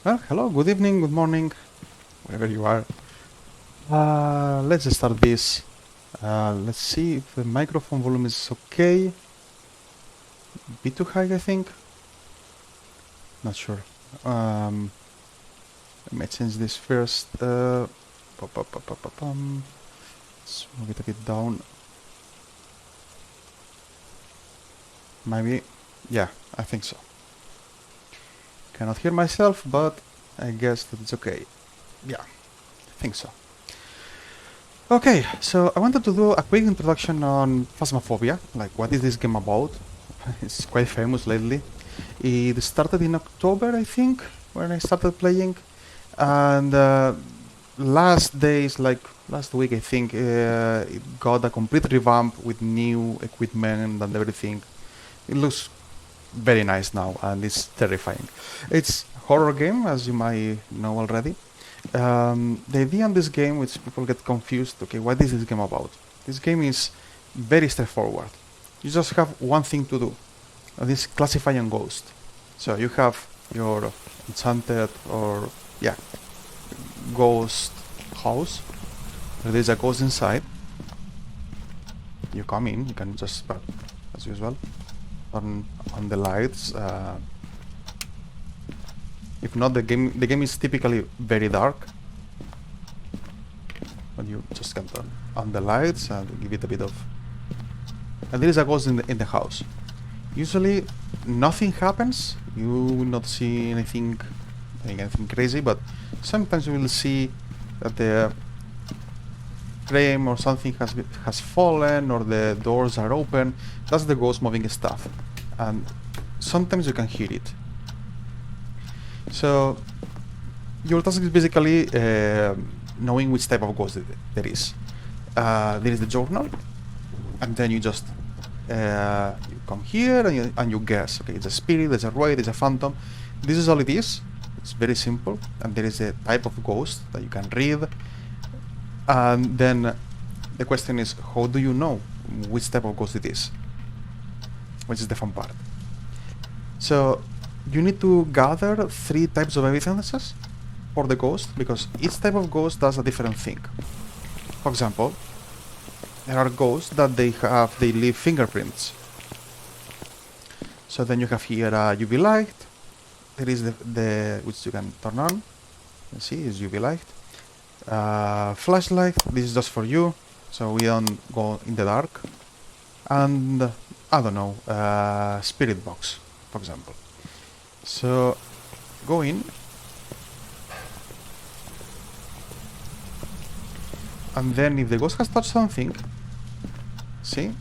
Well, hello, good evening, good morning, wherever you are. Let's just start this. Let's see if the microphone volume is okay. Bit too high, I think. Not sure. Let me change this first. Let's move it a bit down. Maybe. Yeah, I think so. Cannot hear myself, but I guess that it's okay. Yeah, I think so. Okay, so I wanted to do a quick introduction on Phasmophobia, like what is this game about? It's quite famous lately. It started in October, I think, when I started playing, and last days, like last week, I think, it got a complete revamp with new equipment and everything. It looks very nice now, and it's terrifying. It's a horror game, as you might know already. The idea in this game, which people get confused, okay, what is this game about? This game is very straightforward. You just have one thing to do, and this classifying ghost. So you have your enchanted or, yeah, ghost house. There's a ghost inside. You come in, you can just, as usual, turn on the lights. If not, the game is typically very dark, but you just can turn on the lights and give it a bit of. And there is a ghost in the house. Usually, nothing happens. You will not see anything crazy, but sometimes you will see that the frame or something has fallen, or the doors are open. That's the ghost moving stuff, and sometimes you can hear it. So your task is basically knowing which type of ghost there is. There is the journal, and then you just you come here and you guess. Okay, it's a spirit, there's a wraith, there's a phantom. This is all it is. It's very simple, and there is a type of ghost that you can read. And then the question is, how do you know which type of ghost it is? Which is the fun part. So you need to gather 3 types of evidences for the ghost, because each type of ghost does a different thing. For example, there are ghosts that they leave fingerprints. So then you have here a UV light. There is the which you can turn on. You see, is UV light. Flashlight. This is just for you, so we don't go in the dark. And I don't know, spirit box, for example. So go in, and then if the ghost has touched something, see, you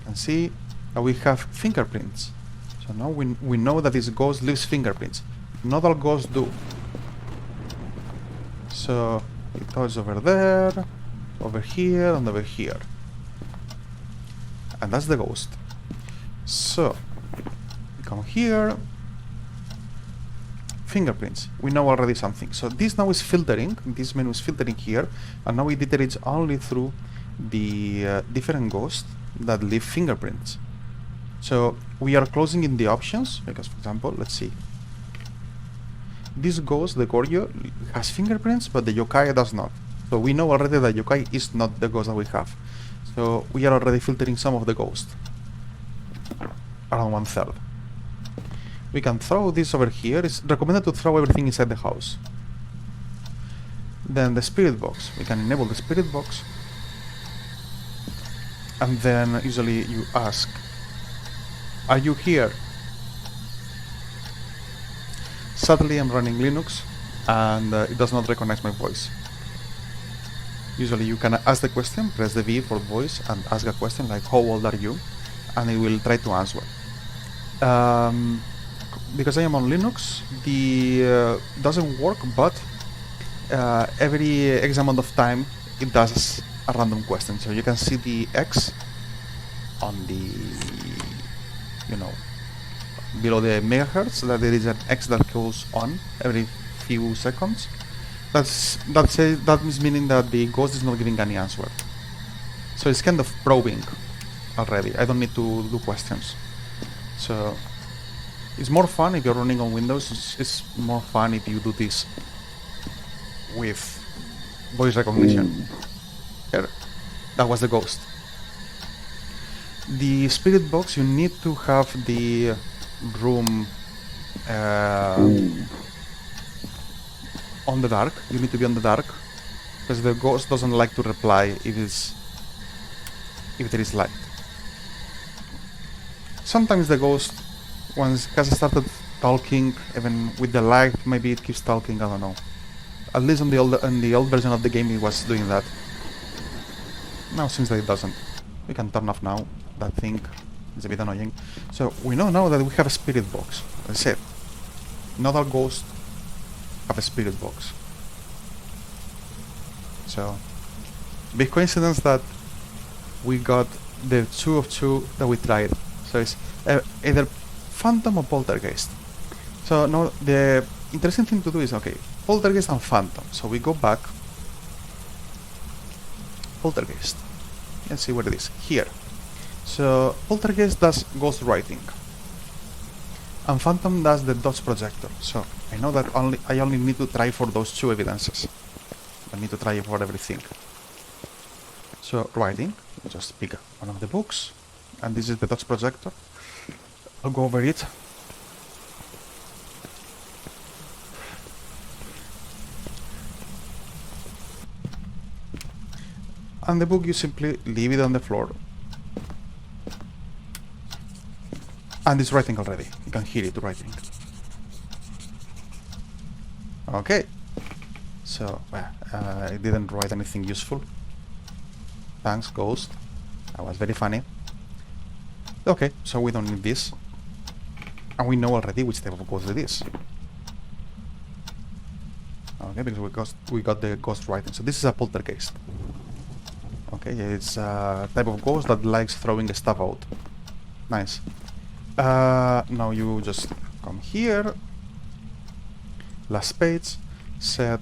can see that we have fingerprints. So now we know that this ghost leaves fingerprints. Not all ghosts do. So it touches over there, over here, and over here, and that's the ghost. So we come here. Fingerprints. We know already something. So this now is filtering. This menu is filtering here, and now it iterates only through the different ghosts that leave fingerprints. So we are closing in the options because, for example, let's see. This ghost, the Goryo, has fingerprints, but the yokai does not. So we know already that yokai is not the ghost that we have. So we are already filtering some of the ghosts. Around 1/3. We can throw this over here. It's recommended to throw everything inside the house. Then the spirit box. We can enable the spirit box. And then usually you ask, are you here? Sadly, I'm running Linux, and it does not recognize my voice. Usually you can ask the question, press the V for voice, and ask a question like, how old are you? And it will try to answer. Because I am on Linux, the doesn't work, but every X amount of time it does a random question. So you can see the X on the, below the megahertz, that there is an X that goes on every few seconds. That is meaning that the ghost is not giving any answer. So it's kind of probing already. I don't need to do questions. So It's more fun if you're running on Windows. It's more fun if you do this with voice recognition. Here, that was the ghost. The spirit box, you need to have the room on the dark. You need to be on the dark because the ghost doesn't like to reply if there is light. Sometimes the ghost, once it has started talking, even with the light, maybe it keeps talking. I don't know. At least in the old version of the game, it was doing that. Now seems that it doesn't. We can turn off now. That thing is a bit annoying. So we know now that we have a spirit box. As I said, not all ghosts have a spirit box. So big coincidence that we got the 2 of 2 that we tried. So it's either Phantom or Poltergeist. So now the interesting thing to do is, okay, Poltergeist and Phantom. So we go back. Poltergeist. Let's see what it is. Here. So Poltergeist does ghost writing. And Phantom does the dodge projector. So I know that I only need to try for those 2 evidences. I need to try for everything. So writing, just pick one of the books. And this is the dodge projector. I'll go over it. And the book, you simply leave it on the floor. And it's writing already. You can hear it writing. Okay. So, I didn't write anything useful. Thanks, ghost. That was very funny. Okay, so we don't need this. And we know already which type of ghost it is. Okay, because we got the ghost writing. So this is a poltergeist. Okay, it's a type of ghost that likes throwing stuff out. Nice. Now you just come here. Last page. Set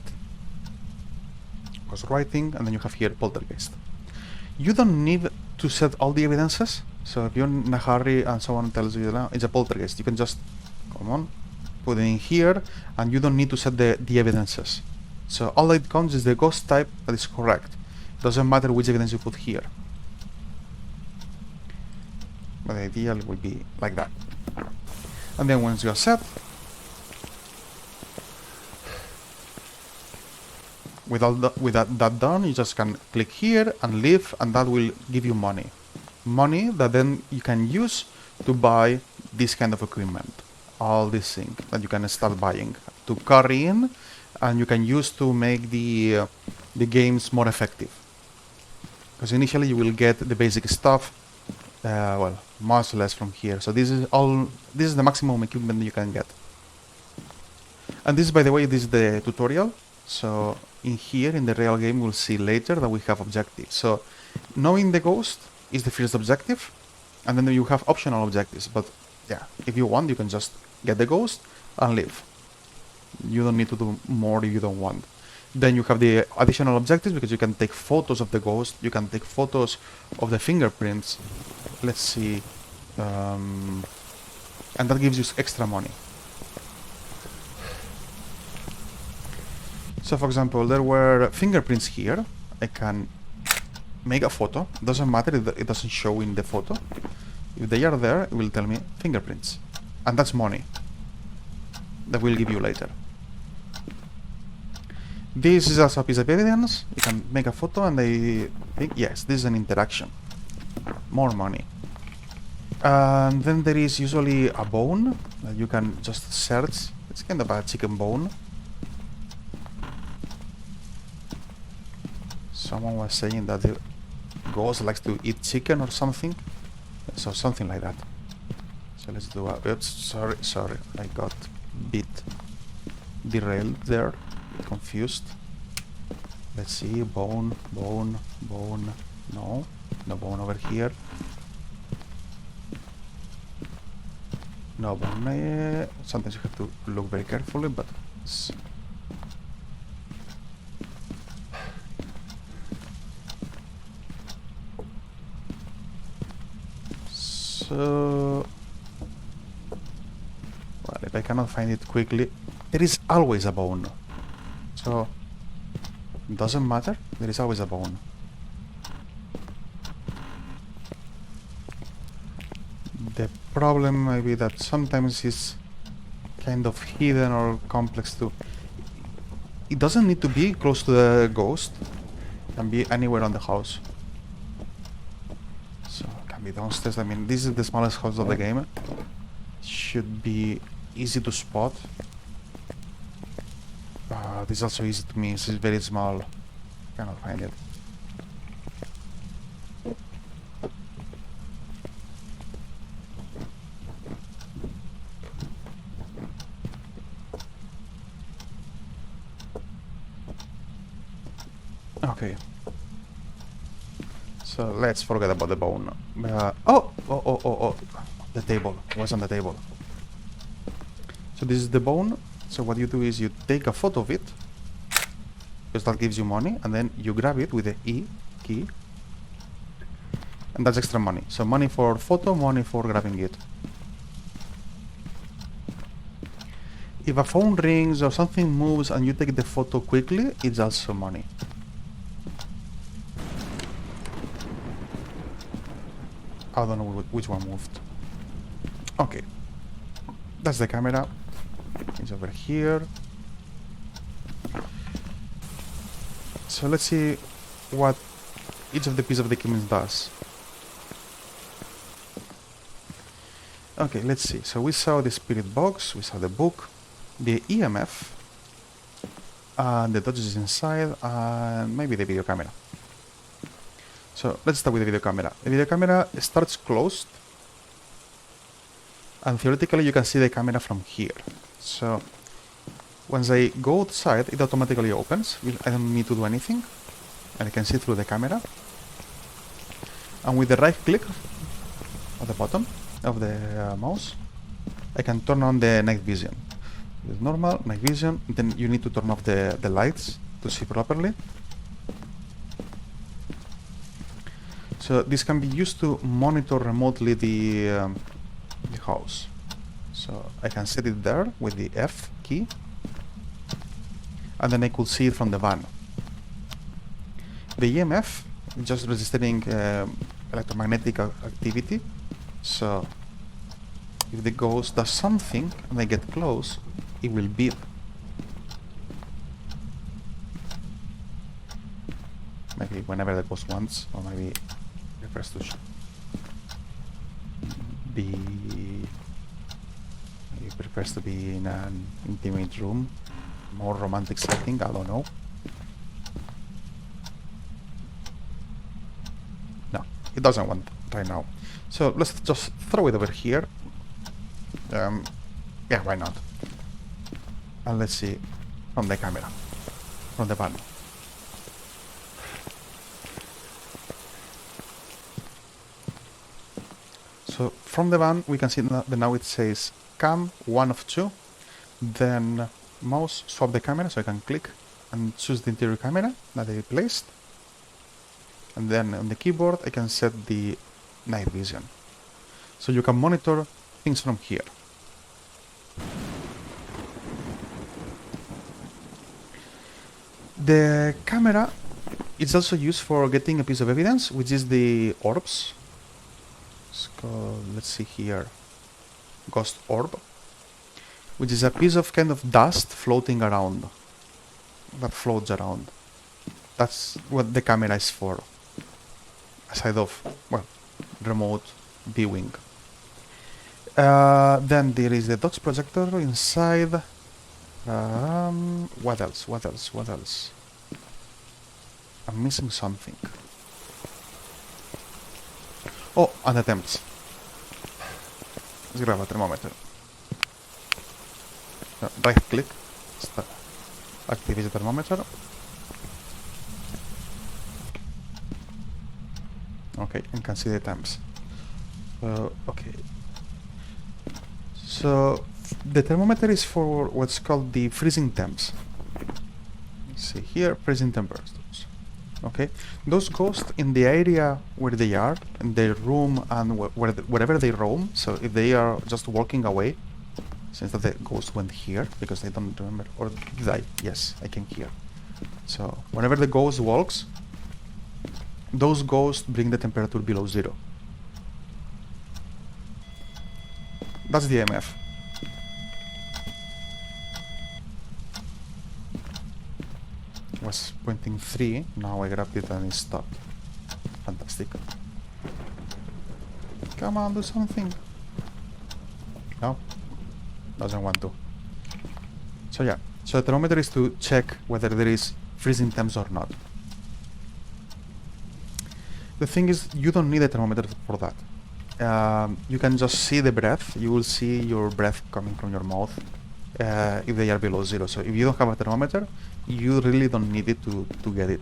ghost writing, and then you have here poltergeist. You don't need to set all the evidences. So if you're in a hurry and someone tells you that it's a poltergeist, you can just, come on, put it in here, and you don't need to set the evidences. So all that counts is the ghost type that is correct. Doesn't matter which evidence you put here. But the idea will be like that. And then once you are set, with that done, you just can click here and leave, and that will give you money. Money that then you can use to buy this kind of equipment. All these things that you can start buying to carry in, and you can use to make the games more effective. Because initially you will get the basic stuff, well, much less from here. So this is the maximum equipment you can get. And this, by the way, this is the tutorial. So in here, in the real game, we'll see later that we have objectives. So knowing the ghost is the first objective, and then you have optional objectives. But yeah, if you want, you can just get the ghost and leave. You don't need to do more if you don't want. Then you have the additional objectives, because you can take photos of the ghost, you can take photos of the fingerprints. Let's see, and that gives you extra money. So for example, there were fingerprints here. I can make a photo. Doesn't matter if it doesn't show in the photo. If they are there, it will tell me fingerprints. And that's money that will give you later. This is also a piece of evidence. You can make a photo and they think, yes, this is an interaction. More money. And then there is usually a bone that you can just search. It's kind of a chicken bone. Someone was saying that the ghost likes to eat chicken or something. So something like that. So let's do a... Oops, sorry. I got bit derailed there. Confused. Let's see. Bone. No bone over here. No bone. Sometimes you have to look very carefully, but so If I cannot find it quickly, there is always a bone. So, doesn't matter, there is always a bone. The problem may be that sometimes it's kind of hidden or complex too. It doesn't need to be close to the ghost. It can be anywhere on the house. So, it can be downstairs. I mean, this is the smallest house of the game. Should be easy to spot. This is also easy to miss. It's very small. Cannot find it. Okay. So let's forget about the bone. Oh! The table. It was on the table. So this is the bone. So what you do is you take a photo of it, because that gives you money, and then you grab it with the E key, and that's extra money. So money for photo, money for grabbing it. If a phone rings or something moves and you take the photo quickly, it's also money. I don't know which one moved. Okay. That's the camera. It's over here. So let's see what each of the pieces of the equipment does. Okay, let's see. So we saw the spirit box, we saw the book, the EMF, and the dodges inside, and maybe the video camera. So let's start with the video camera. The video camera starts closed, and theoretically you can see the camera from here. So once I go outside, it automatically opens. I don't need to do anything, and I can see through the camera. And with the right click at the bottom of the mouse, I can turn on the night vision. With normal night vision, then you need to turn off the lights to see properly. So this can be used to monitor remotely the house. So I can set it there with the F key, and then I could see it from the van. The EMF is just registering electromagnetic activity. So if the ghost does something and I get close, it will beep. Maybe whenever the ghost wants, or maybe prefers to be. He prefers to be in an intimate room, more romantic setting. I don't know. No, it doesn't want right now. So let's just throw it over here. Yeah, why not? And let's see from the camera, from the van. So from the van, we can see that now it says cam 1 of 2. Then mouse swap the camera, so I can click and choose the interior camera that I placed. And then on the keyboard, I can set the night vision. So you can monitor things from here. The camera is also used for getting a piece of evidence, which is the orbs. Let's see here, ghost orb, which is a piece of kind of dust floating around, that floats around. That's what the camera is for, aside of, well, remote viewing. Then there is the dodge projector inside. What else? I'm missing something. Oh, and the temps. Let's grab a thermometer. Right click, activate the thermometer. Okay, and can see the temps. Okay. So the thermometer is for what's called the freezing temps. Let's see here, freezing temperatures. Okay, those ghosts in the area where they are, in their room and wherever they roam. So if they are just walking away, since that the ghost went here, because I don't remember, or did I? Yes, I came here. So whenever the ghost walks, those ghosts bring the temperature below 0. That's the EMF. Was pointing 3, now I grabbed it and it stopped. Fantastic. Come on, do something. No? Doesn't want to. So yeah, so the thermometer is to check whether there is freezing temps or not. The thing is, you don't need a thermometer for that. You can just see the breath. You will see your breath coming from your mouth if they are below 0. So if you don't have a thermometer, you really don't need it to get it.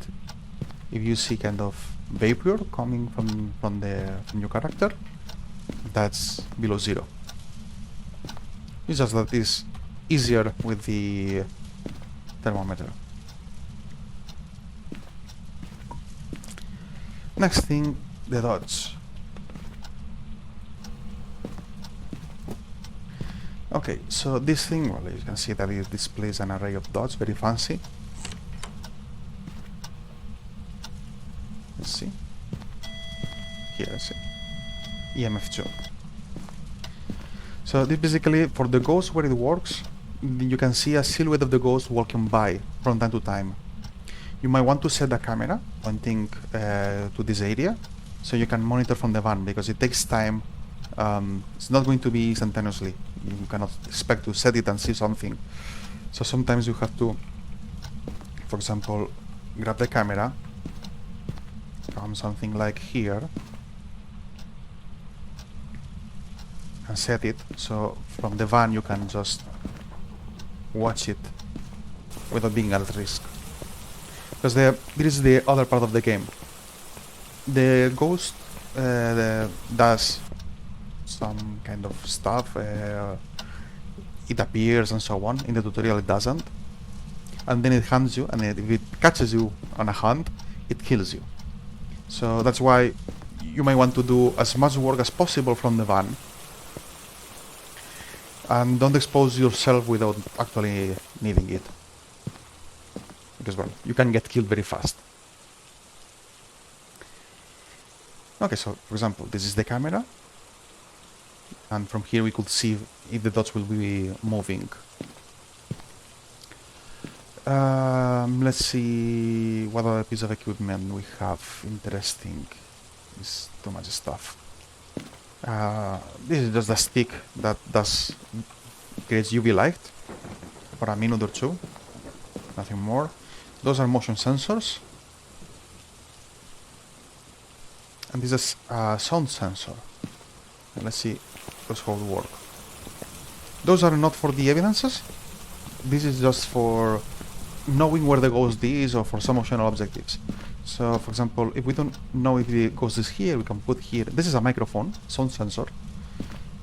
If you see kind of vapor coming from your character, that's below 0. It's just that it's easier with the thermometer. Next thing, the dots. Okay, so this thing, well, you can see that it displays an array of dots, very fancy. Let's see. Here, let's see. EMF2. So this basically, for the ghost where it works, you can see a silhouette of the ghost walking by from time to time. You might want to set a camera pointing to this area, so you can monitor from the van, because it takes time. It's not going to be instantaneously. You cannot expect to set it and see something. So sometimes you have to, for example, grab the camera, come something like here, and set it, so from the van you can just watch it without being at risk. Because this is the other part of the game. The ghost does some kind of stuff, it appears and so on. In the tutorial it doesn't, and then it hunts you, and if it catches you on a hunt, it kills you. So that's why you might want to do as much work as possible from the van, and don't expose yourself without actually needing it, because, well, you can get killed very fast. Okay, so for example, this is the camera, and from here we could see if the dots will be moving. Let's see what other piece of equipment we have interesting. It's too much stuff. This is just a stick that creates UV light for a minute or two. Nothing more. Those are motion sensors. And this is a sound sensor. And let's see how it works. Those are not for the evidences. This is just for knowing where the ghost is, or for some optional objectives. So, for example, if we don't know if the ghost is here, we can put here. This is a microphone, sound sensor,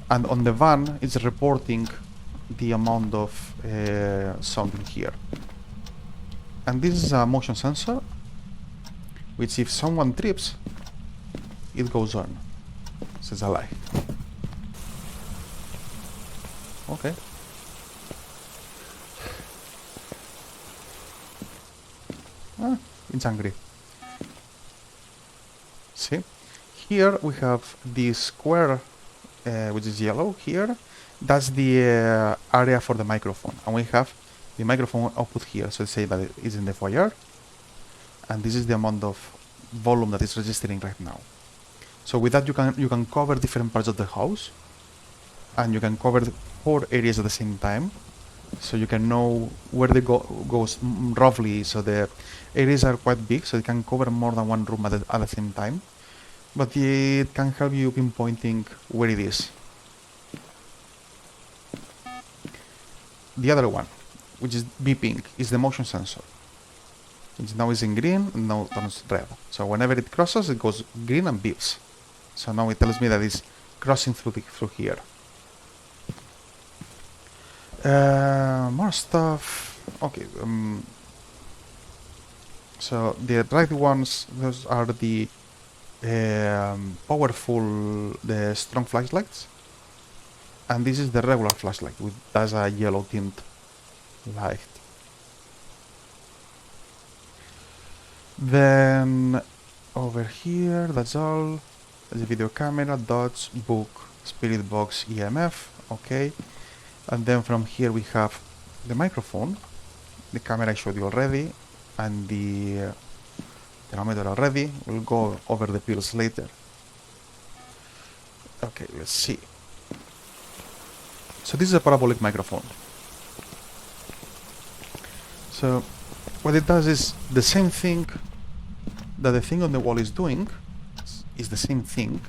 and on the van, it's reporting the amount of sound in here. And this is a motion sensor, which if someone trips, it goes on. So it's a lie. Okay. It's angry. See? Here we have the square, which is yellow here. That's the area for the microphone. And we have the microphone output here. So let's say that it is in the foyer. And this is the amount of volume that is registering right now. So with that you can cover different parts of the house. And you can cover 4 areas at the same time. So you can know where the ghost roughly. So the areas are quite big, so it can cover more than one room at the same time. But it can help you pinpointing where it is. The other one, which is beeping, is the motion sensor. Which now is in green and now turns red. So whenever it crosses, it goes green and beeps. So now it tells me that it's crossing through here. More stuff. Okay. So the right ones, those are the powerful, the strong flashlights. And this is the regular flashlight, which does a yellow tint light. Then over here, that's all. The video camera, dots, book, spirit box, EMF, okay. And then from here we have the microphone, the camera I showed you already, and the thermometer already. We'll go over the pills later. Okay, let's see. So this is a parabolic microphone. So what it does is the same thing that the thing on the wall is doing, is the same thing,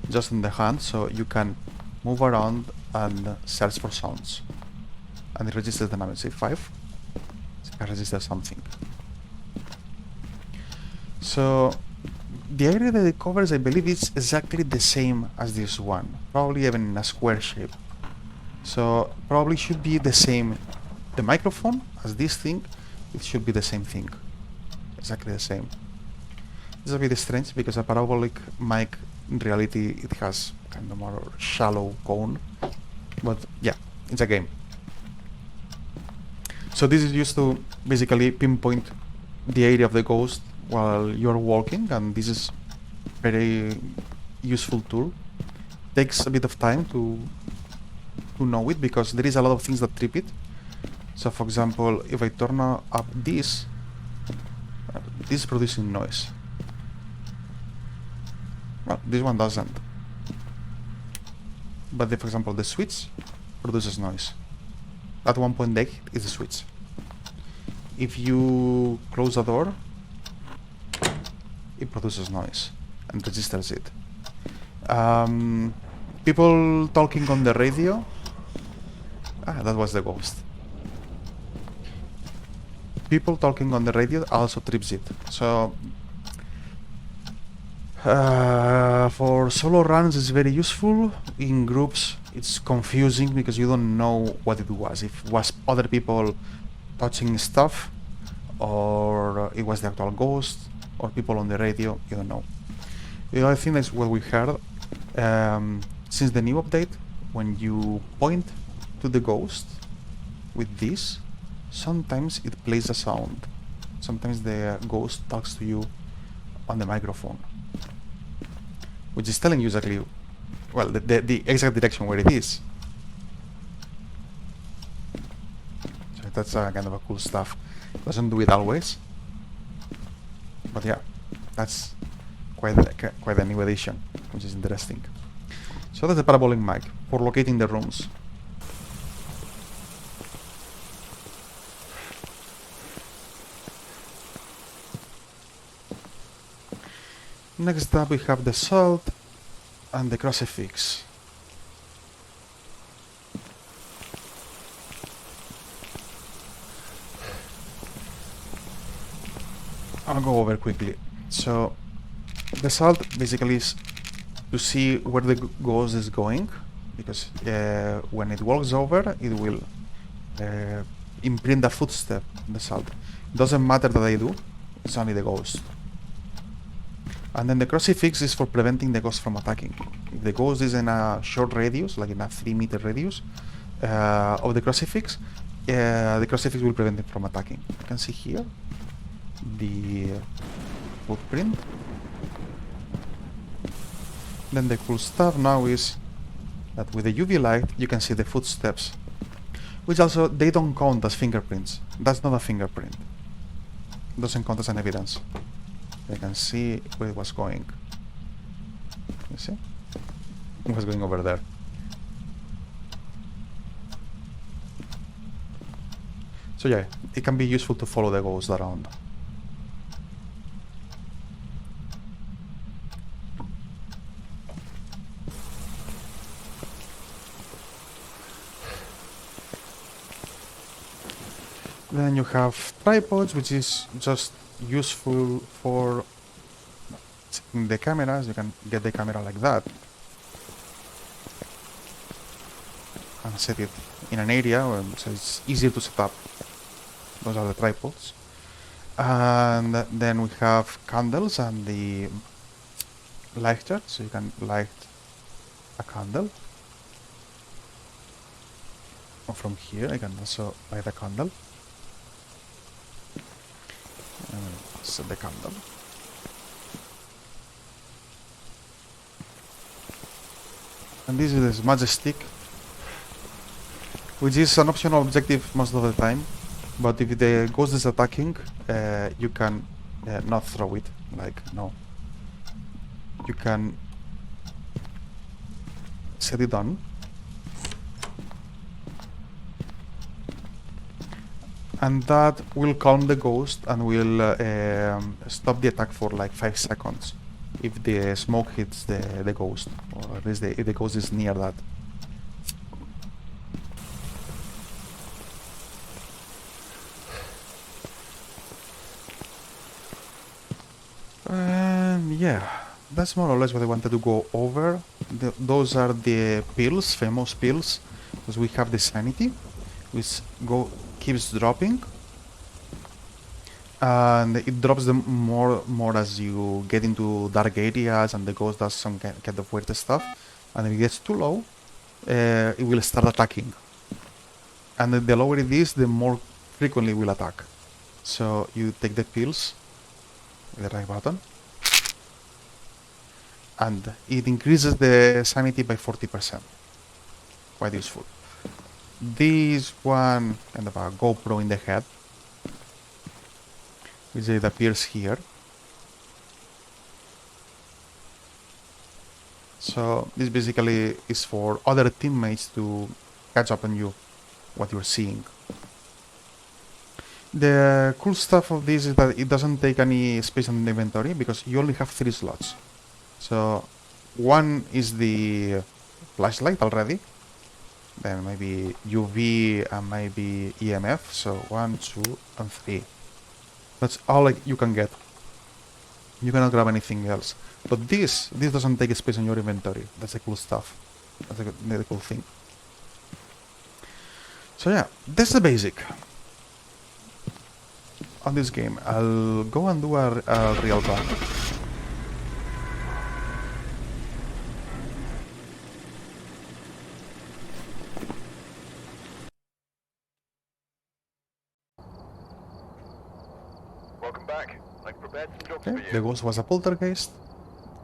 just in the hand, so you can move around and search for sounds. And it registers the number, say 5, so it can register something. So the area that it covers, I believe, is exactly the same as this one, probably even in a square shape. So probably should be the same, the microphone as this thing, it should be the same thing, exactly the same. It's a bit strange because a parabolic mic, in reality, it has kind of more shallow cone, but yeah, it's a game. So this is used to basically pinpoint the area of the ghost while you're walking, and this is very useful tool. Takes a bit of time to know it because there is a lot of things that trip it. So for example, if I turn up this is producing noise. Well, this one doesn't. But for example, the switch produces noise. At 1.8 is the switch. If you close the door, it produces noise and registers it. People talking on the radio. That was the ghost. People talking on the radio also trips it. So for solo runs it's very useful. In groups it's confusing because you don't know what it was. If it was other people touching stuff, or it was the actual ghost, or people on the radio, you don't know. The other thing is what we heard since the new update, when you point to the ghost with this, sometimes it plays a sound. Sometimes the ghost talks to you on the microphone, which is telling you exactly, well, the exact direction where it is. So that's kind of a cool stuff. Doesn't do it always, but yeah, that's quite a new addition, which is interesting. So that's the parabolic mic for locating the rooms. Next up we have the salt and the crucifix. I'll go over quickly. So the salt basically is to see where the ghost is going, because when it walks over, it will imprint a footstep in the salt. It doesn't matter that I do, it's only the ghost. And then the crucifix is for preventing the ghost from attacking. If the ghost is in a short radius, like in a 3-meter radius of the crucifix will prevent it from attacking. You can see here the footprint. Then the cool stuff now is that with the UV light you can see the footsteps, which also they don't count as fingerprints. That's not a fingerprint. It doesn't count as an evidence. I can see where it was going. You see? It was going over there. So yeah, it can be useful to follow the ghost around. Then you have tripods, which is just useful for setting the cameras. You can get the camera like that and set it in an area so it's easier to set up. Those are the tripods. And then we have candles and the lighter, so you can light a candle. Or from here, I can also light a candle. And set the candle. And this is the smudge stick, which is an optional objective most of the time. But if the ghost is attacking, you can not throw it. Like, no. You can set it on. And that will calm the ghost and will stop the attack for like 5 seconds if the smoke hits the ghost, or at least if the ghost is near that. Yeah, that's more or less what I wanted to go over. Those are the pills, famous pills, because we have the sanity, which keeps dropping, and it drops them more as you get into dark areas and the ghost does some kind of weird stuff. And if it gets too low, it will start attacking. And the lower it is, the more frequently it will attack. So you take the pills with the right button, and it increases the sanity by 40%. Quite useful. This one kind of a GoPro in the head, which it appears here. So this basically is for other teammates to catch up on you, what you're seeing. The cool stuff of this is that it doesn't take any space on the inventory because you only have 3 slots. So one is the flashlight already, then maybe UV and maybe EMF. So 1, 2, and 3. That's all you can get. You cannot grab anything else. But this doesn't take space on your inventory. That's the cool stuff. That's the cool thing. So yeah, that's the basic on this game. I'll go and do a real run. Welcome back. I prepared some jobs Okay, for you. the ghost was a poltergeist.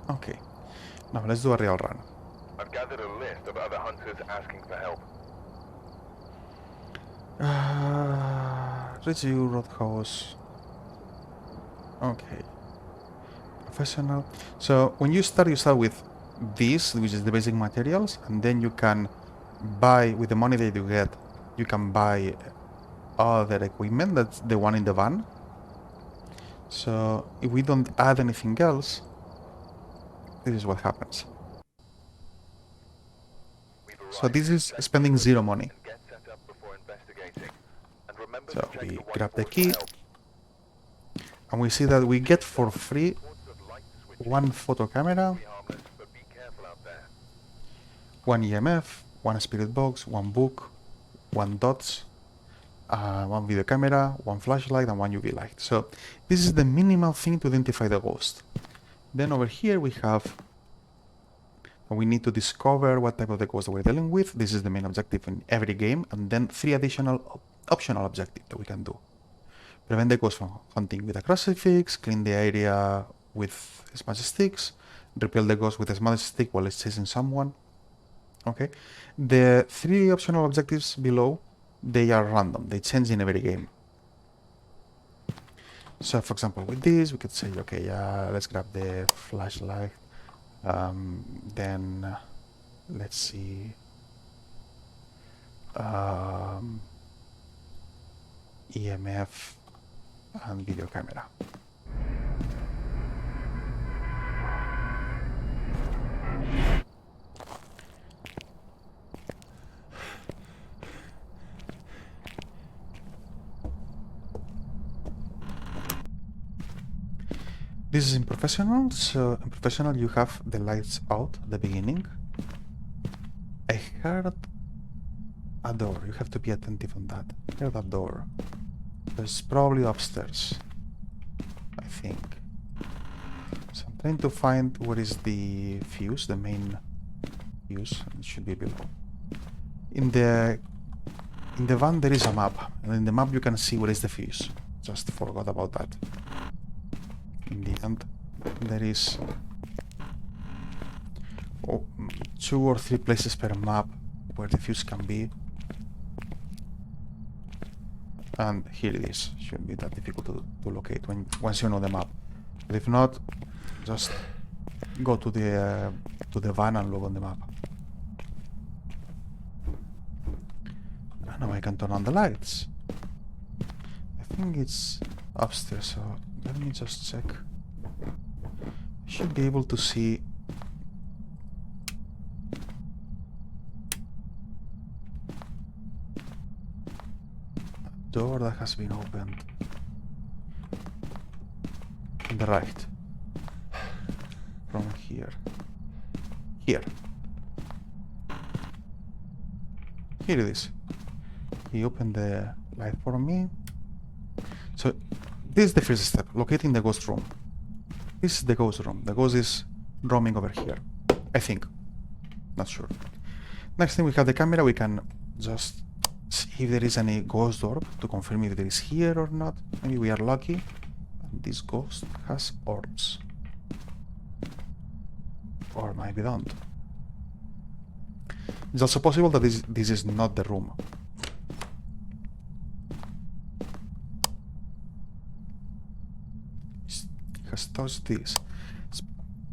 Okay, now let's do a real run. I've gathered a list of other hunters asking for help. Review Roadhouse. Okay. Professional. So when you start with this, which is the basic materials, and then you can buy, with the money that you get, you can buy other equipment. That's the one in the van. So if we don't add anything else, this is what happens. So this is spending 0 money. So we grab the key, and we see that we get for free 1 photo camera, 1 EMF, 1 spirit box, 1 book, 1 dots, 1 video camera, 1 flashlight, and 1 UV light. So this is the minimal thing to identify the ghost. Then over here we have, we need to discover what type of the ghost we're dealing with. This is the main objective in every game, and then 3 additional optional objectives that we can do. Prevent the ghost from hunting with a crucifix, clean the area with smudge sticks, repel the ghost with a smudge stick while it's chasing someone. Okay, the 3 optional objectives below, they are random, they change in every game. So for example, with this we could say, okay, let's grab the flashlight, then let's see, EMF and video camera. This is in professional, so in professional you have the lights out at the beginning. I heard a door, you have to be attentive on that. I heard a door. There's probably upstairs, I think. So I'm trying to find what is the fuse, the main fuse. It should be below. In the in the van there is a map, and in the map you can see where is the fuse. Just forgot about that. In the end, there is 2 or 3 places per map where the fuse can be. And here it is. Shouldn't be that difficult to locate once you know the map. But if not, just go to the van and look on the map. And now I can turn on the lights. I think it's upstairs, so let me just check. I should be able to see. Door that has been opened on the right from here. Here it is. He opened the light for me. So this is the first step, locating the ghost room. This is the ghost room. The ghost is roaming over here, I think. Not sure. Next thing, we have the camera. We can just see if there is any ghost orb to confirm if there is here or not. Maybe we are lucky. And this ghost has orbs. Or maybe don't. It's also possible that this is not the room. It has touched this. It's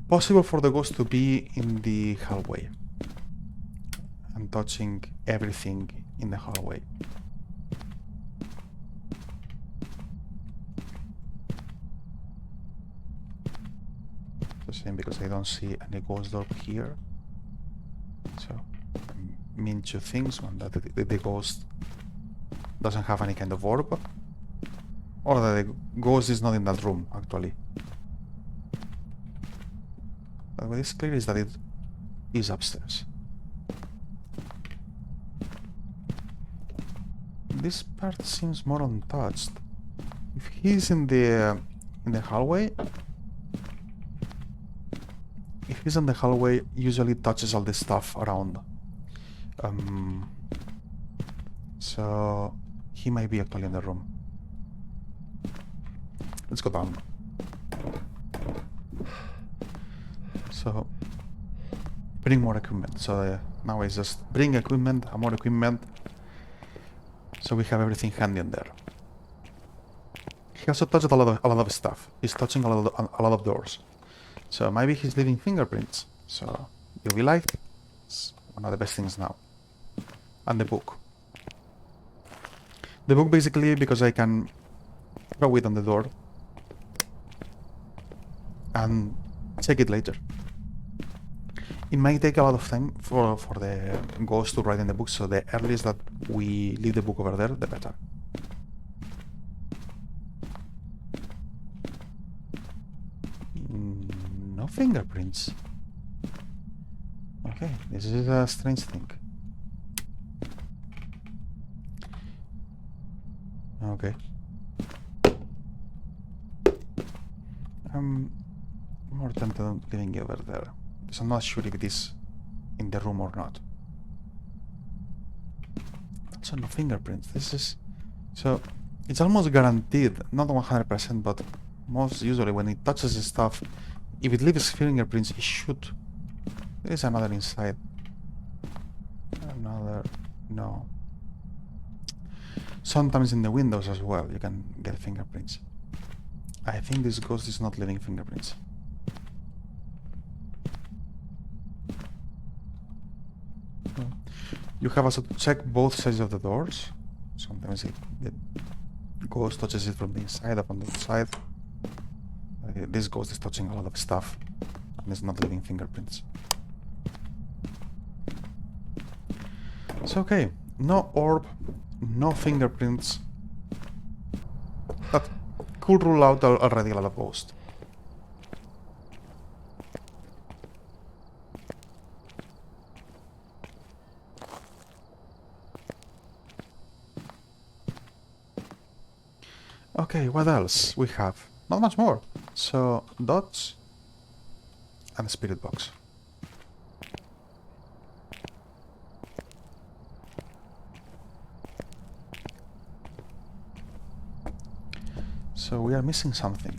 possible for the ghost to be in the hallway and touching everything in the hallway. The same, because I don't see any ghost orb here. So, mean 2 things. One, that the ghost doesn't have any kind of orb, or that the ghost is not in that room, actually. But what is clear is that it is upstairs. This part seems more untouched. If he's in the hallway, usually touches all the stuff around. So he might be actually in the room. Let's go down. So bring more equipment. So now I just bring equipment, more equipment. So we have everything handy in there. He also touched a lot of stuff. He's touching a lot of doors. So maybe he's leaving fingerprints. So you'll be like, it's one of the best things now. And the book. The book basically because I can throw it on the door and check it later. It might take a lot of time for the ghost to write in the book, so the earliest that we leave the book over there, the better. No fingerprints. Okay, this is a strange thing. Okay. I'm more tempted on leaving it over there. So I'm not sure if it is in the room or not. Also no fingerprints. This is... So, it's almost guaranteed, not 100%, but most usually when it touches the stuff, if it leaves fingerprints, it should... There is another inside. Another... No. Sometimes in the windows as well, you can get fingerprints. I think this ghost is not leaving fingerprints. You have also to check both sides of the doors. Sometimes the ghost touches it from the inside or from the outside. This ghost is touching a lot of stuff and is not leaving fingerprints. It's okay. No orb, no fingerprints. That could rule out already a lot of ghosts. Okay, what else we have? Not much more. So, dots and spirit box. So we are missing something.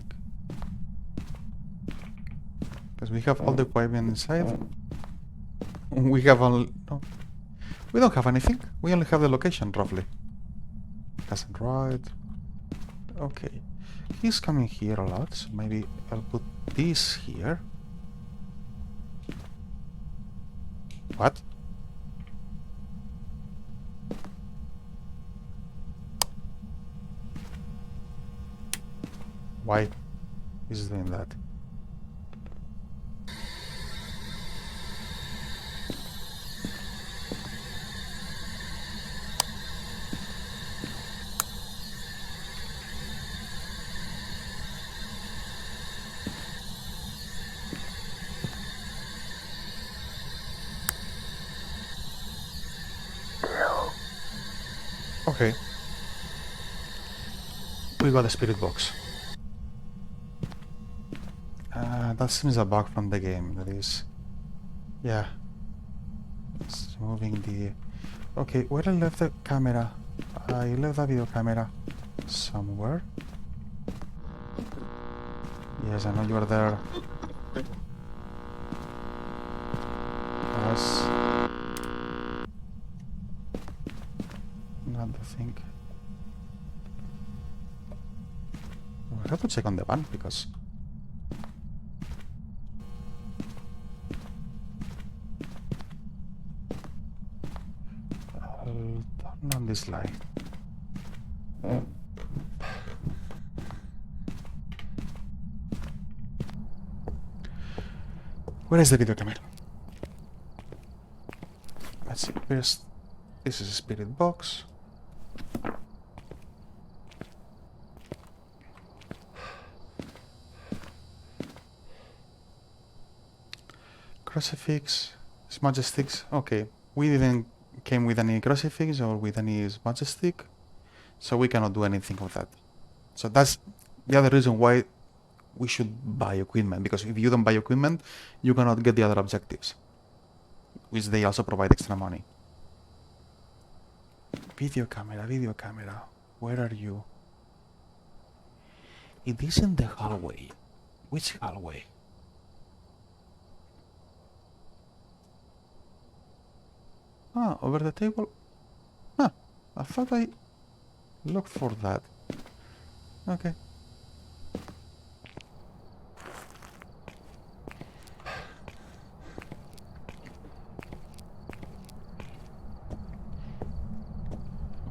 Because we have all the equipment inside. We have only... No. We don't have anything. We only have the location, roughly. Hasn't right. Okay. He's coming here a lot, so maybe I'll put this here. What? Why is he doing that? Okay. We got a spirit box. That seems a bug from the game, that is. Yeah. It's moving the... Okay, where I left the camera? I left the video camera somewhere. Yes, I know you are there. Yes. Not the thing. I have to check on the van because... I'll turn on this light. Where is the video camera? Let's see. This is a spirit box. Crucifix, smudge sticks. Okay, we didn't came with any crucifix or with any smudge stick, so we cannot do anything with that. So that's the other reason why we should buy equipment, because if you don't buy equipment, you cannot get the other objectives, which they also provide extra money. Video camera, where are you? It is in the hallway. Which hallway? Ah, over the table? Huh, I thought I looked for that. Okay.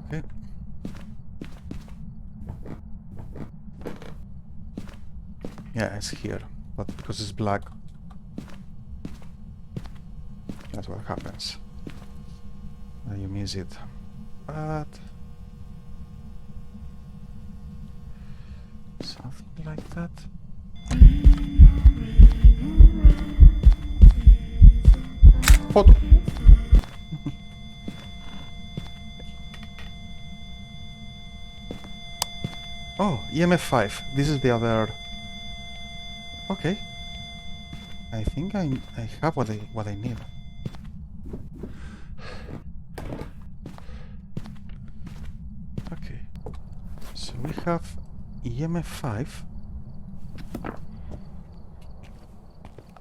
Okay. Yeah, it's here, but because it's black, that's what happens. You miss it. But something like that. Photo. Oh, EMF 5. This is the other. Okay. I think I have what I need. Okay. So we have EMF 5.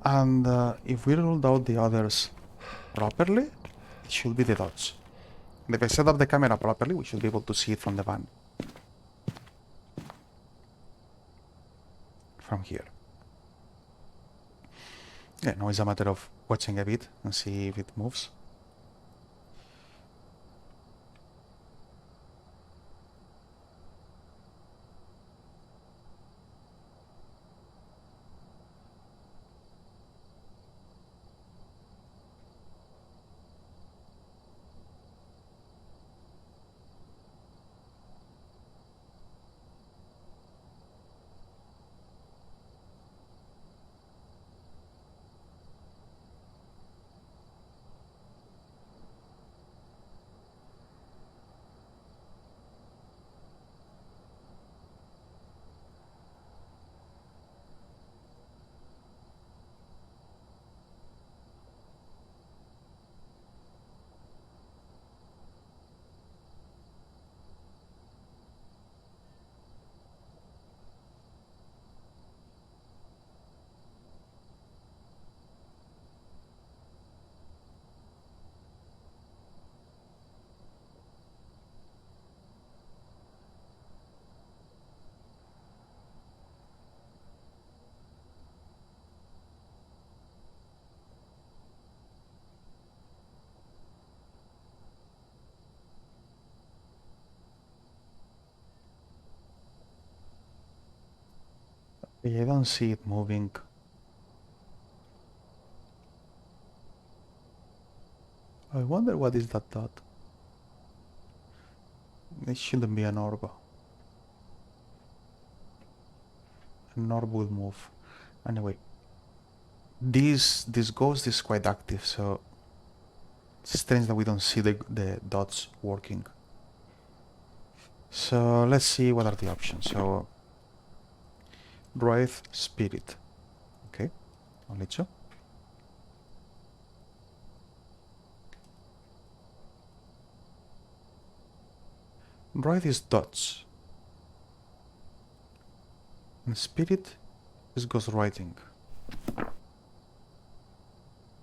And if we ruled out the others properly, it should be the dots. And if I set up the camera properly, we should be able to see it from the van. From here. Yeah, now it's a matter of watching a bit and see if it moves. Yeah, I don't see it moving. I wonder what is that dot. It shouldn't be an orb. An orb will move. Anyway, this ghost is quite active, so it's strange that we don't see the dots working. So let's see what are the options. So Wraith, Spirit. Okay, only two. Wraith is dots. And Spirit is ghost writing.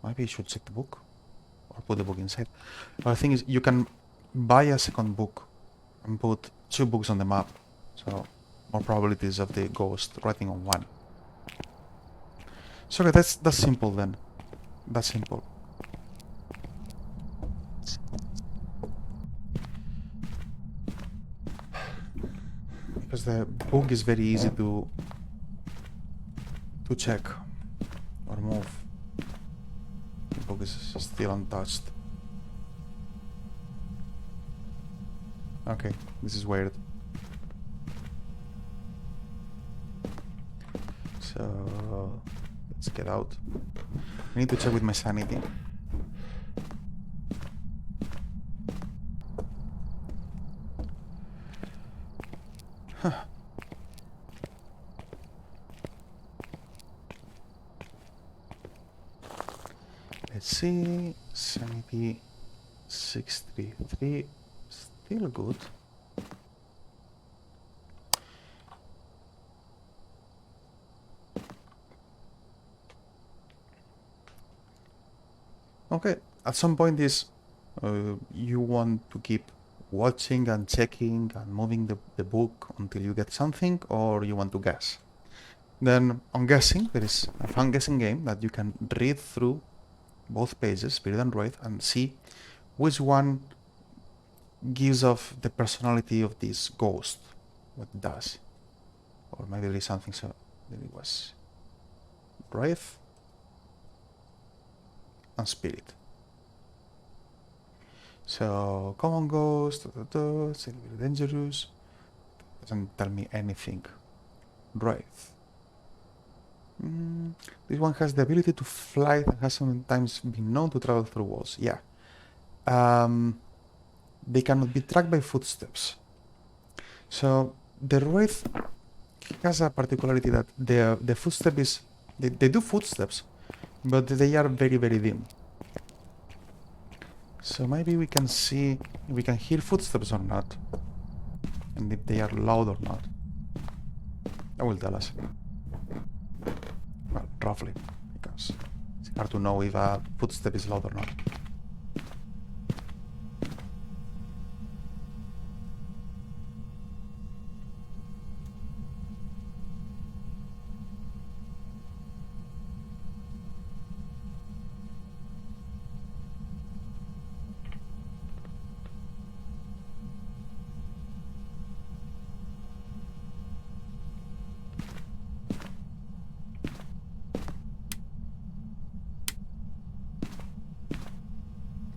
Maybe you should check the book. Or put the book inside. The thing is, you can buy a second book and put two books on the map. So more probabilities of the ghost writing on one. So okay, that's simple then. That's simple. Because the book is very easy to check or move. The book is still untouched. Okay, this is weird. So let's get out. I need to check with my sanity. Huh. Let's see. Sanity 633. Still good. Okay, at some point you want to keep watching and checking and moving the book until you get something, or you want to guess. Then on guessing, there is a fun guessing game that you can read through both pages, Spirit and Wraith, and see which one gives off the personality of this ghost, what it does. Or maybe there is something, so there it was Wraith and Spirit. So, common ghost, still very dangerous, doesn't tell me anything. Wraith. This one has the ability to fly and has sometimes been known to travel through walls. Yeah. They cannot be tracked by footsteps. So the Wraith has a particularity that the footstep is... They do footsteps, but they are very, very dim. So maybe we can see if we can hear footsteps or not. And if they are loud or not. That will tell us. Well, roughly, because it's hard to know if a footstep is loud or not.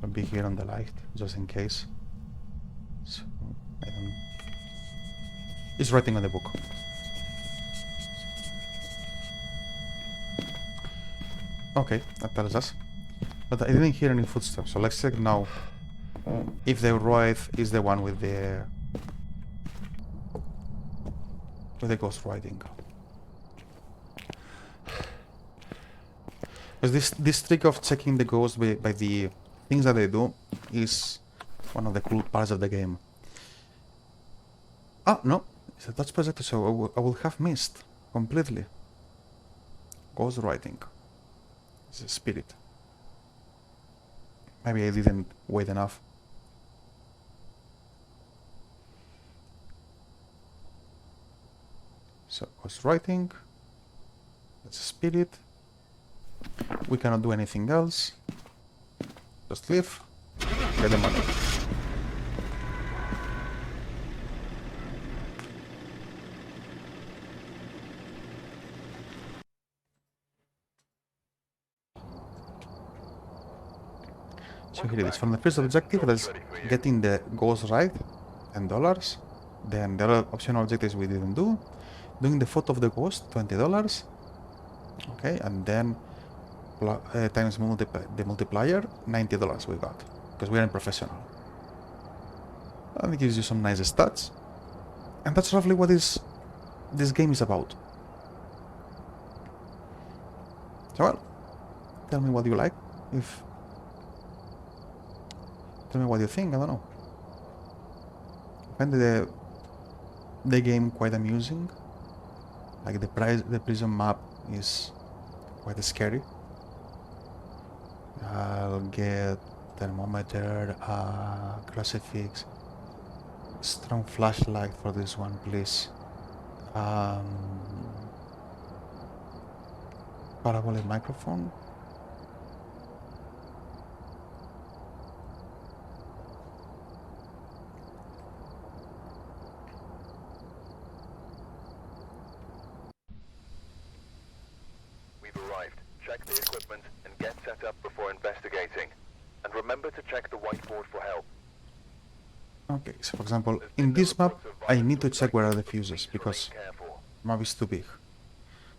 I'll be here on the light, just in case. So, I don't... It's writing on the book. Okay, that tells us. But I didn't hear any footsteps, so let's check now if the Wraith is the one with the ghost writing. Because this trick of checking the ghost by the things that they do is one of the cool parts of the game. Ah, no, it's a touch projector, so I will have missed completely. Ghost writing. It's a spirit. Maybe I didn't wait enough. So, ghost writing. That's a spirit. We cannot do anything else. Just leave. Get the money. So here it is. From the first objective, that's getting the ghost right, $10. Then the other optional objectives we didn't do. Doing the photo of the ghost, $20. Okay, and then times the multiplier, $90 we got. Because we are professional. And it gives you some nice stats. And that's roughly what this game is about. So well, tell me what you like. Tell me what you think, I don't know. I find the game quite amusing. Like the prison map is quite scary. I'll get thermometer, crucifix, strong flashlight for this one, please. Parabolic microphone. We've arrived. Check the equipment and get set up before investigating. And remember to check the whiteboard for help. Okay, so for example, in this map, I need to check where are the fuses because the map is too big.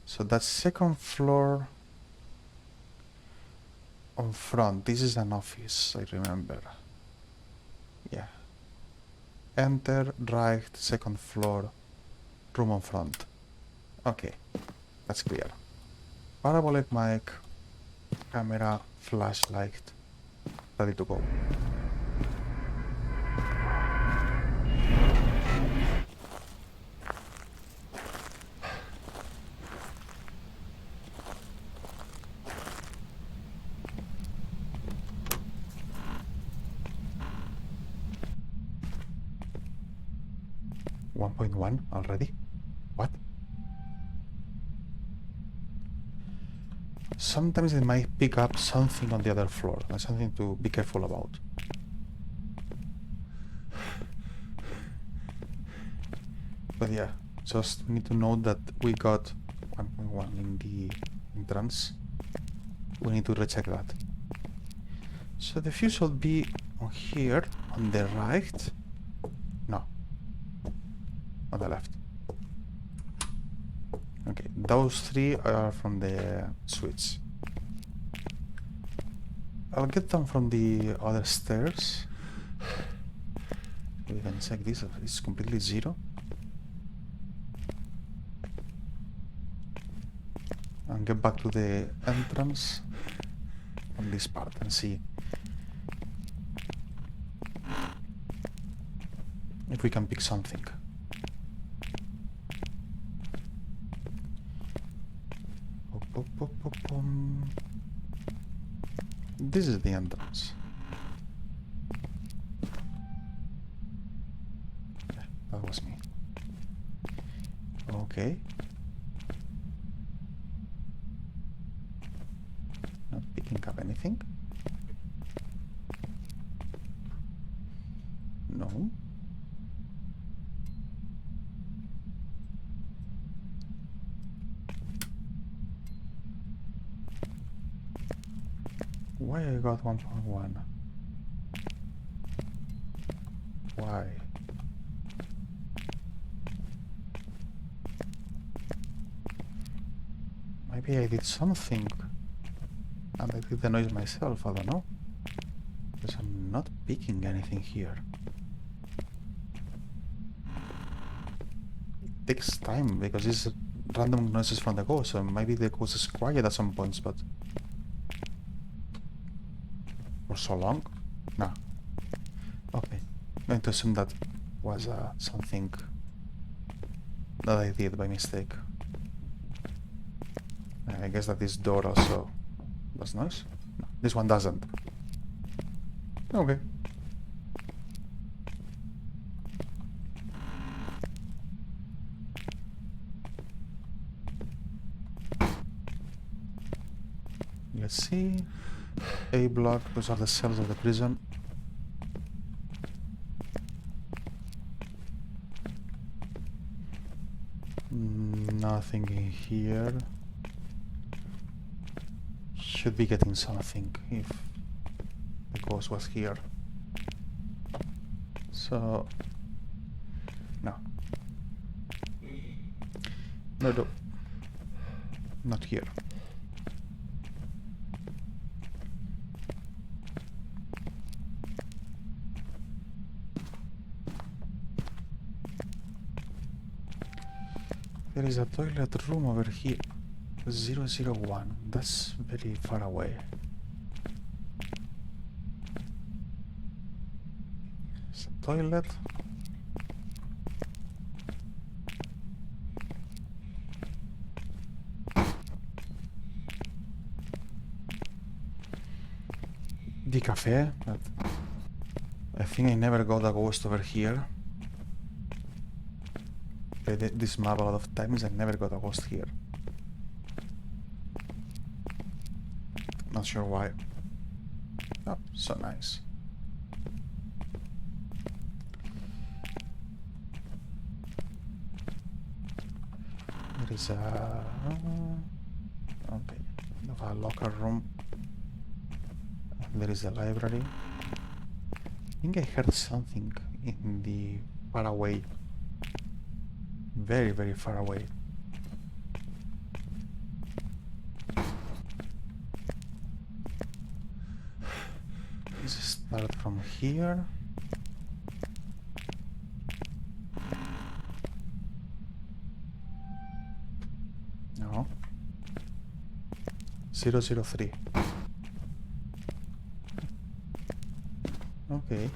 So that's second floor on front. This is an office, I remember. Yeah. Enter, right, second floor, room on front. Okay, that's clear. Parabolic mic, camera, flashlight, ready to go. .1 already? What? Sometimes it might pick up something on the other floor. That's something to be careful about. But yeah, just need to know that we got 1.1 in the entrance. We need to recheck that. So the fuse should be on here, on the right. No. On the left. Okay, those three are from the switch. I'll get them from the other stairs. We can check this, it's completely zero. And get back to the entrance on this part and see if we can pick something. This is the entrance. Yeah, that was me. Okay. Not picking up anything. No. Why I got 1.1? Why? Maybe I did something and I did the noise myself, I don't know. Because I'm not picking anything here. It takes time because it's random noises from the ghost, so maybe the ghost is quiet at some points, but for so long? No. Okay. I'm going to assume that was something that I did by mistake. I guess that this door also does noise? No, this one doesn't. Okay. Let's see. A block, those are the cells of the prison. Nothing in here. Should be getting something if the ghost was here. So... No. No. Not here. There is a toilet room over here. 001. That's very far away. It's a toilet. The cafe, but I think I never got a ghost over here. Played this map a lot of times, I never got a ghost here. Not sure why. Oh, so nice. There is a... okay, a locker room. There is a library. I think I heard something in the far away. Very, very far away. Let's start from here. No. 003. Okay.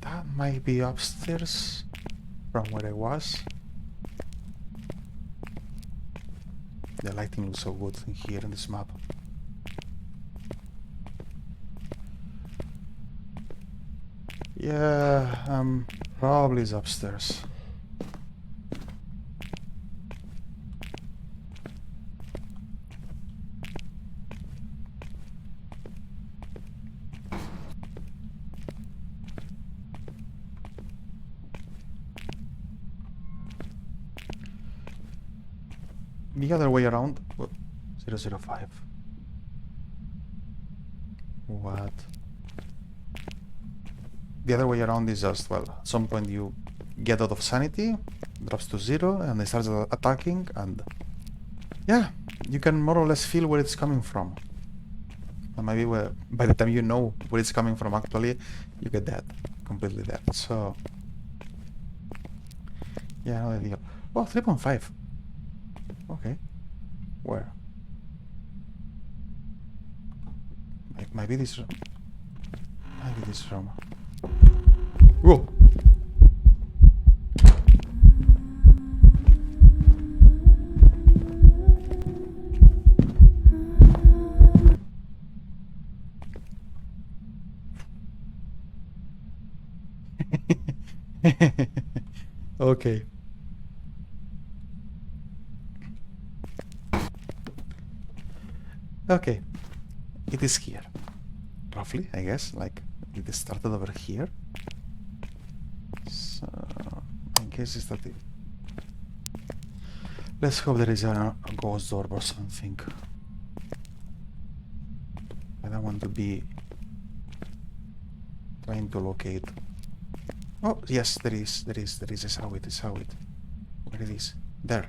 That might be upstairs from where I was. The lighting looks so good in here in this map. Yeah, probably is upstairs. The other way around. 005. What? The other way around is just, well, at some point you get out of sanity, drops to 0, and they start attacking, and yeah, you can more or less feel where it's coming from. And maybe by the time you know where it's coming from, actually, you get dead, completely dead. So yeah, no deal. Oh, 3.5. Okay. Where? Maybe this room. Maybe this room. Whoa! Okay. Okay. It is here. Roughly, I guess. Like, it started over here. So, my guess is that it... Let's hope there is a ghost door or something. I don't want to be trying to locate. Oh, yes, there is. I saw it. Where it is? There.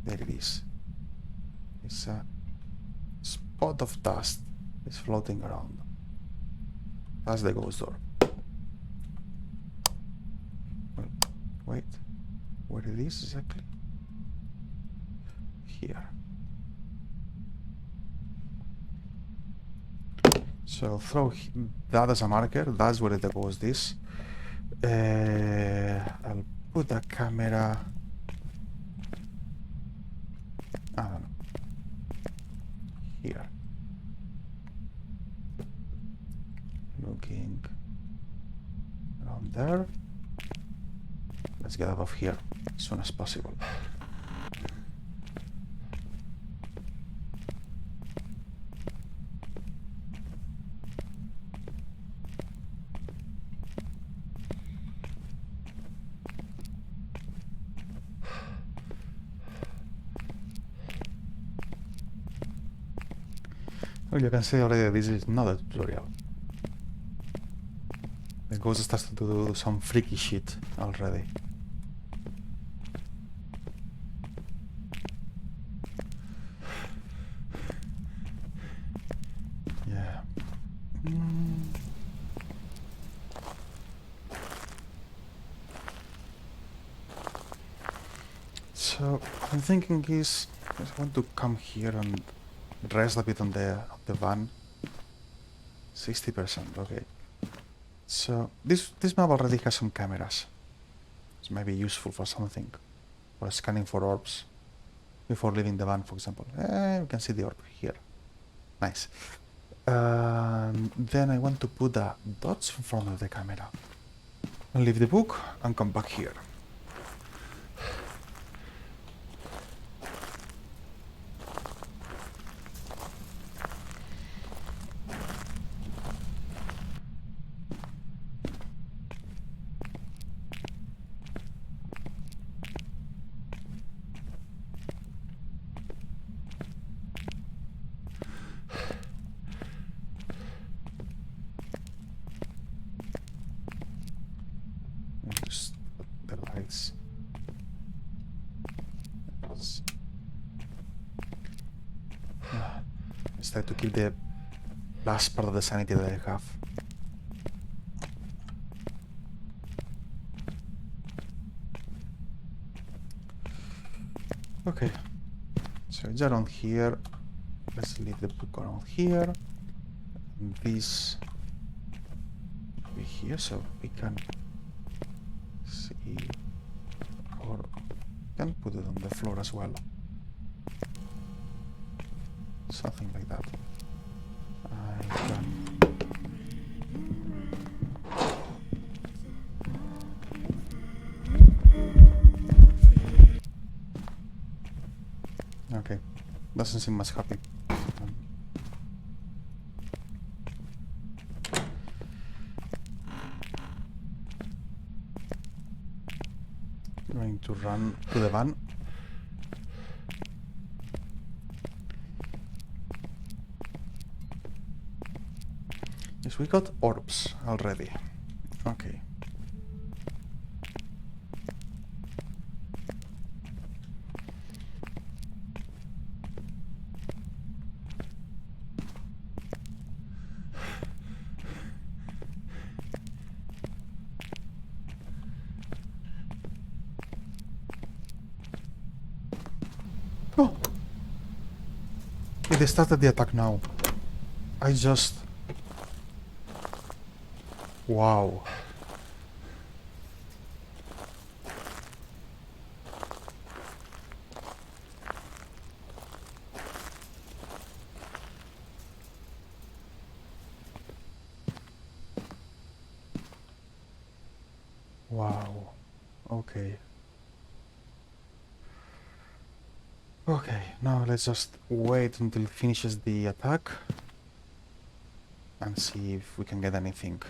There it is. It's a spot of dust is floating around. That's the ghost door. Well, wait. Where it is exactly? Here. So I'll throw that as a marker. That's where the ghost is. I'll put the camera... I don't know. Here. Looking around there. Let's get out of here as soon as possible. Well, you can see already this is not a tutorial. The ghost starts to do some freaky shit already. Yeah. So I'm thinking is I want to come here and rest a bit on the van. 60%, okay. So this map already has some cameras. This might be useful for something. For scanning for orbs. Before leaving the van, for example. You can see the orb here. Nice. Then I want to put the dots in front of the camera. And leave the book and come back here. And just put the lights. Let's try to keep the last part of the sanity that I have. Okay, so it's around here. Let's leave the book around here. And this be here so we can see, or can put it on the floor as well. Something like that. I can. Okay, doesn't seem much happy. Going to run to the van. Yes, we got orbs already. Okay. Oh! It started the attack now. I just... Wow. Wow. Okay. Okay, now let's just wait until it finishes the attack and see if we can get anything.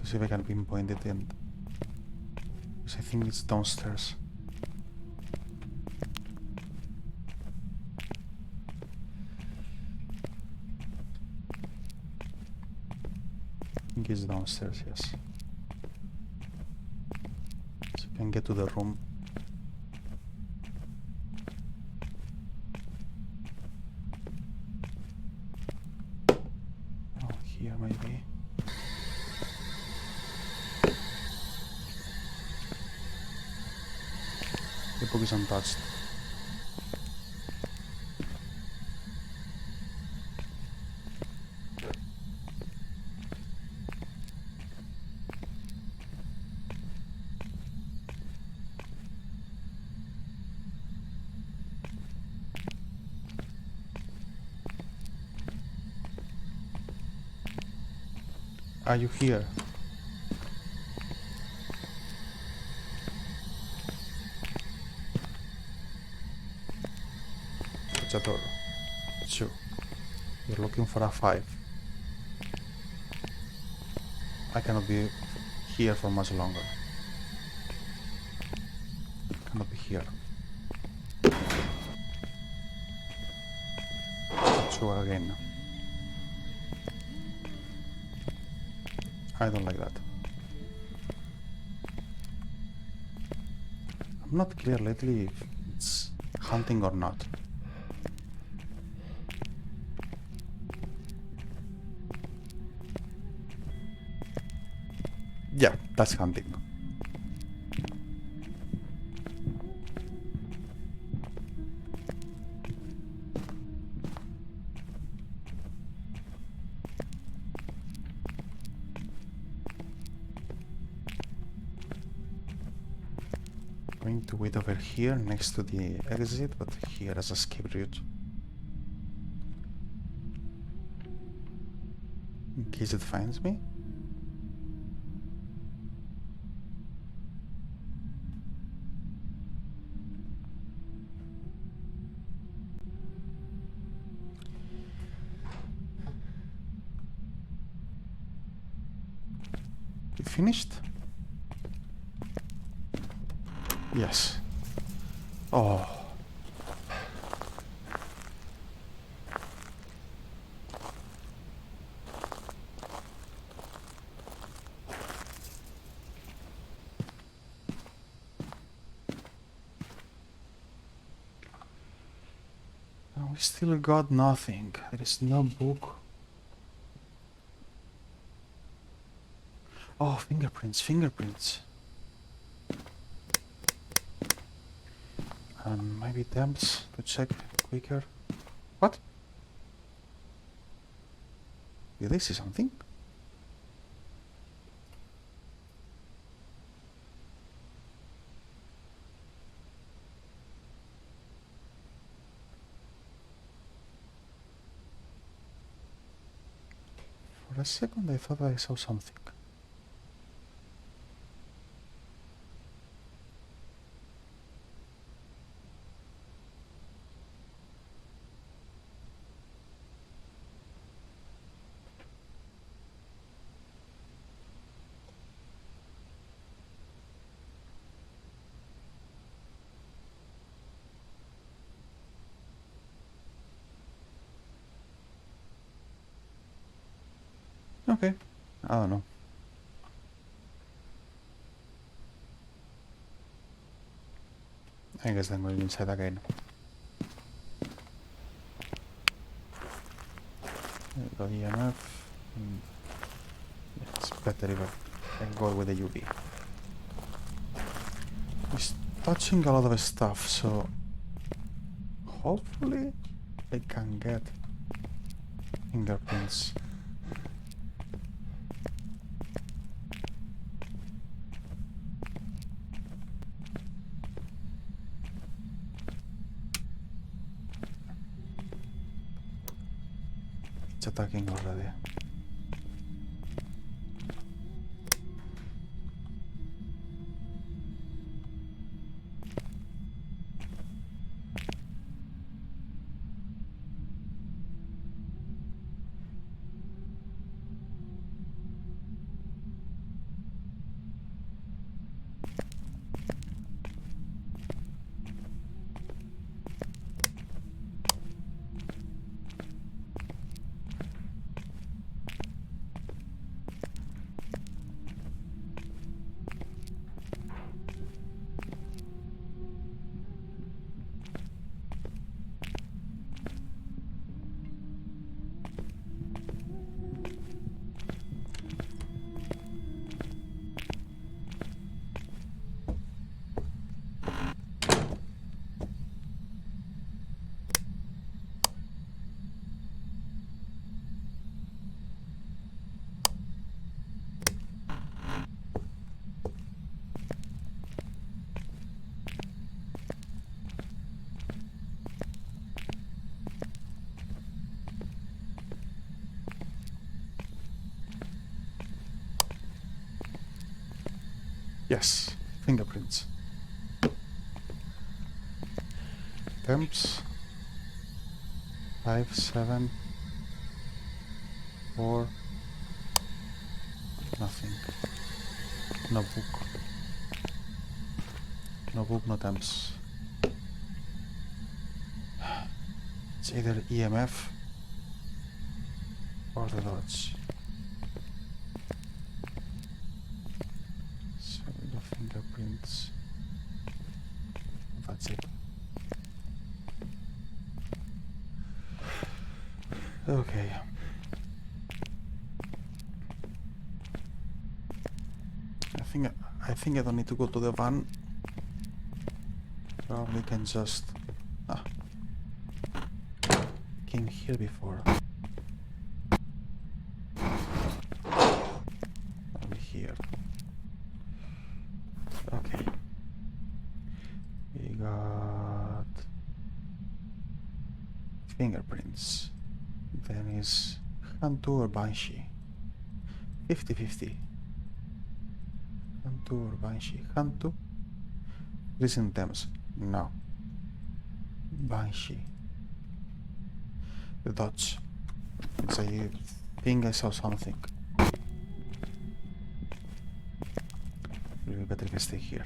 see if I can pinpoint it, and because I think it's downstairs. I think it's downstairs, yes. So I can get to the room. Oh, here maybe. The book is untouched. Are you here? Cacciatore. It's you. You're looking for a 5. I cannot be here for much longer. Cannot be here. It's you again. I don't like that. I'm not clear lately if it's hunting or not. Yeah, that's hunting. Going to wait over here next to the exit, but here as a escape route. In case it finds me. You finished? Yes. Oh. Oh, we still got nothing. There is no book. Oh, fingerprints, fingerprints. Maybe temps to check quicker. What? Did they see something? For a second I thought I saw something. Okay, I don't know. I guess I'm going inside again. There we go, EMF. Yeah, it's better if I go with the UV. It's touching a lot of stuff, so hopefully I can get fingerprints. It's attacking already. Yes, fingerprints. Temps. 5, 7, 4. Nothing. No book. No book, no temps. It's either EMF or the dodge. So the fingerprints. That's it. Okay. I think I don't need to go to the van. Probably can just came here before. Probably here. Okay. We got fingerprints. Then is Hantu or Banshee. 50-50. Hantu or Banshee. Hantu. Recent temps. No. Banshee. The dodge. It's I think I saw something. We better stay here.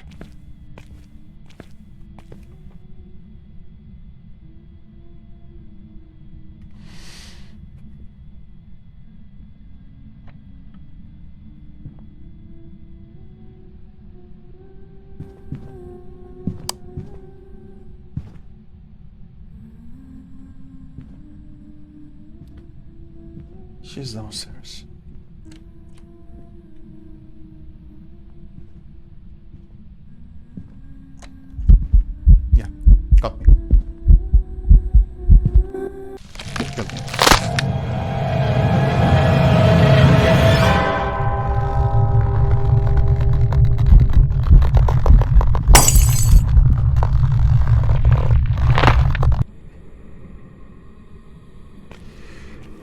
She's downstairs. Yeah, got me. Killed me.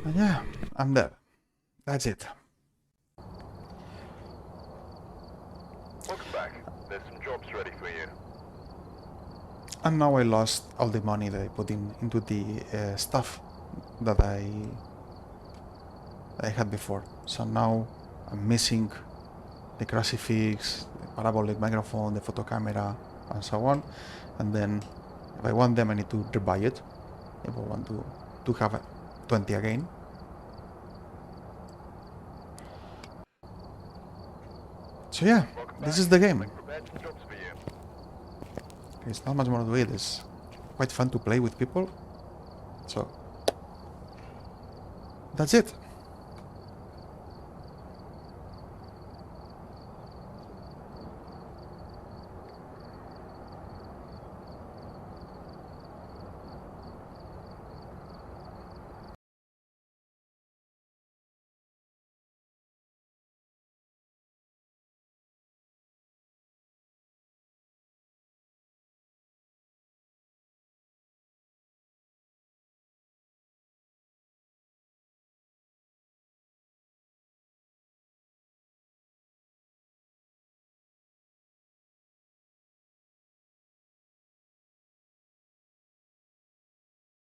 And yeah, I'm dead. That's it. Welcome back. There's some jobs ready for you. And now I lost all the money that I put into the stuff that I had before. So now I'm missing the crucifix, the parabolic microphone, the photo camera, and so on. And then if I want them, I need to rebuy it. If I want to have 20 again. So yeah, this is the game. Prepared some jobs for you. There's not much more to it. It's quite fun to play with people. So that's it.